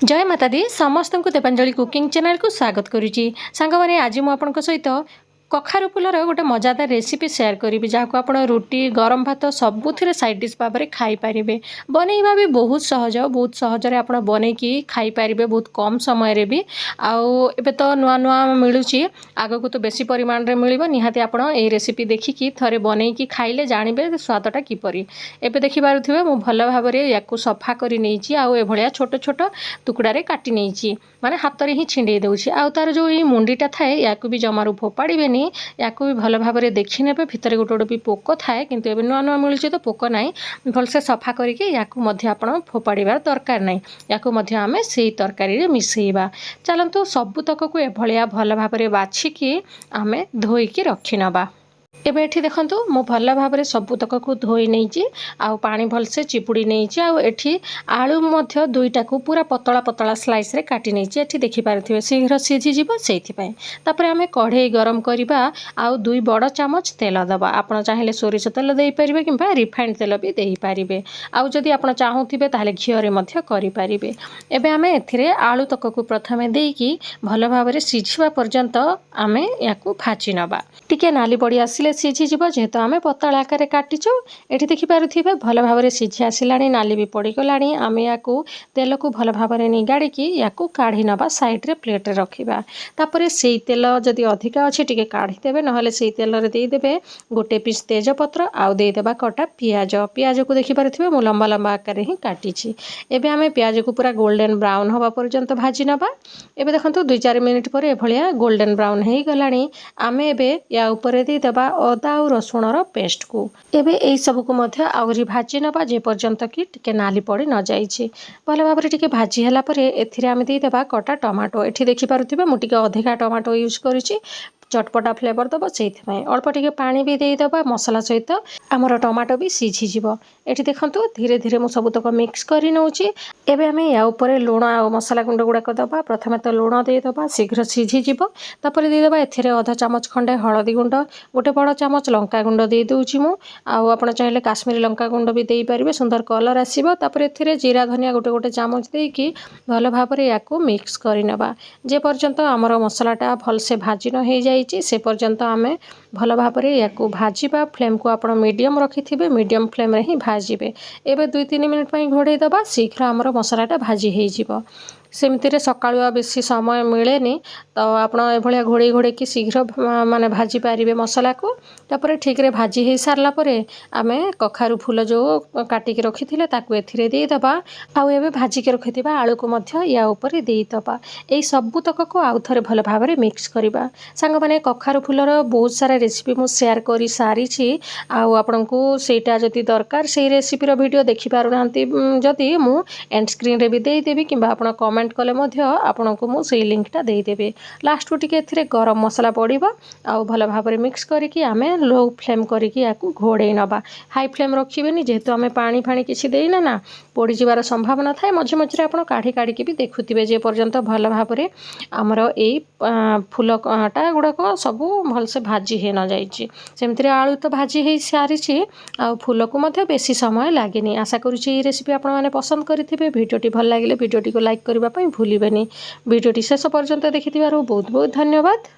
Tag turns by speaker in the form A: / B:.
A: जय माता दी समस्त को देवांजलि कुकिंग चैनल को स्वागत करुच्ची सांग मैंने आज मुझे सहित कखारु फूलर गोटे मजादार रेसिपी शेयर करी जहाँ आप रुटी गरम भात सबुथ साइड डिश भाव में खाईपारे बनवा भी बहुत सहजरे आप बनईकी खाईपारे बहुत कम समय भी आउ तो नुआ नुआ मिलूँ आग को तो बेसी परिमाण में मिल निहाती आप रेसिपी देखिकी थे बनईकी खाइले जानवे स्वादटा किपरि एबे देखि पारुथिबे मु भल भाव में या सफा करी नहीं आउ छोट छोट टुकड़े काटी नहीं माने हाथ में ही छिंडे दूसरी आउ तार जो ये मुंडीटा थाए या भी जमारू फोपाड़े या भी भल भाव में देखी ने भितर गोटे गोटे भी पोक थाए किंतु एबे नुआ नुआ मिलूँ तो पोक ना भलसे सफा करके आप फोपाड़ार दरकार ना या आम से तरकारी मिसेबा चलतु सबुतक को एभलिया भल भाव में बाछिकी आम धोईकी रखी नबा। एबे एठी देखंतु मो भल भाव में सबुतक को धोई नहीं आउ पानी भलसे चिपुड़ी नहीं आउ एठी आलू मध्य दुईटा को पूरा पतला पतला स्लाइस रे काटी नहीं एठी देखि पारथिबे शीघ्र सिझी जिवो सेइथिपाई तापरे आमे कढ़ई गरम करिबा आउ 2 बड़ चामच तेल दबा आपण चाहिले सोरिष तेल देई परिबे किंबा रिफाइंड तेल भी देई परिबे आउ जदि आपण चाहुथिबे ताले घियो रे मध्य करि परिबे। एबे आमे एथिरे आलू तक को प्रथमे देईकी भल भाव में सिझिबा पर्यंत आमे याकू भाजी नबा टिके नाली पड़ी आसिले सीझीज जेहेतु आम पतला आकार काटिचु ये देखिपे भल भाव में सीझी आसला नाली भी पड़गला आम या तेल को भल भाव में निगाड़ी या काढ़ी नवा साइड्रे प्लेट रखा तापर से तेल जदि अधिका अच्छे टी काढ़ीदेवे ना से तेल देदेवे गोटे पिस तेजपत्र आउ देदेबा कटा पियाज पियाज को देखिपे मु लंबा लंबा आकार ही काटी एबे आम पियाज को पूरा गोल्डन ब्राउन हवा पर्यंत भाजी नवा। एबे देखंतु 2-4 मिनिट पर एभलिया गोल्डन ब्राउन हो गलानी आम एबे या ऊपर देदेबा अदा और रसुणर पेस्ट को एबे एई सब को मध्य आउरी भाजी नबा जे पर्यंत कि टिके नाली पड़ी न जाइछि भल भाव में टिके भाजी हला परे एथिरे आमे देदेबा कटा टमाटो एठी देखि पारुथिबे मु टिके अधिका टमाटो यूज करिछि चटपटा फ्लेवर दब से अल्प टिके पानी भी देदेबा मसला सहित आमर टमाटो भी सीझीज ये देखंतु धीरे धीरे मु सबुतक मिक्स करी नउछि। एबे आमे या ऊपर लुण आ मसला गुंड गुड़ाक दबा प्रथमे तो लुण देदेबा शीघ्र सीझीज तापर देदेबा एथिरे आधा चामच खंडे हलदी गुंड गोटे बड़ चामच लंका गुंड दे दूची मु आउ आपण चाहिले काश्मीरी लंका गुंड भी देई परिबे सुंदर कलर आसीबो तापर एथिरे जीरा धनिया गोटे गोटे चामच देकी भल भाव में याकू मिक्स करी नबा जे पर्यंत आमर मसलाटा भल से भाजी न हो जाए से पर्यंत आमे भल भाव में या भाजवा फ्लेम को आप मीडियम रखिथे मीडियम फ्लेम रे ही भाजबे। एबे 2-3 मिनिट घोड़े दबा शीघ्र आमर मसलाटा भाजी हो सेमती सकाळुआ बेसी समय मिले तो आपड़ घोड़े घोड़े कि शीघ्र माने भाजी पारे मसला को तापर ठीक रे भाजी हो सारा पर आम कखारु फूल जो काटिक रखी एथिरे देदेबा आउ एबे भाजिक रखिथिबा आलू को मध्य या ऊपर देदेबा एई सबुतक को आउ थरे भल भाव में मिक्स करबा। सांग माने कखारु फूलर बहुत सारा रेसिपी मु शेयर करी सारी आउ आपनकू सेटा जदि दरकार से रेसिपीर वीडियो देखि पारुनांती जदि मु एंड स्क्रीन रे भी देई देबी किंबा आपण कमेंट कले मध्य आपनकू मु सेई लिंकटा देई देबे। लास्ट को टिके एथिरे गरम मसला पड़िबो आउ भल भाव में मिक्स करिकि आमे लो फ्लेम करिकि याकू घोड़े नबा हाई फ्लेम रखिबेनी जेहेतु आमे पानी फाणी किछि देइना ना पोड़ी जिवार संभावना थाए मझे मझे आपण काढ़ी काढ़ी भी देखुथिबे जे पर्यंत भल भाव में आमर एई फूलटा गुड़ाक सब भलसे भाजी हो न जाइए सेमती आलू तो भाजी हो सारी आ फूल को मध्य बेसी समय लगे। आशा करुँची रेसिपी आपण मैंने पसंद करेंगे भिडियोटी भल लगे भिडियोटी को लाइक करने भूलें भिडियोटी शेष पर्यंत देखि बहुत बहुत धन्यवाद।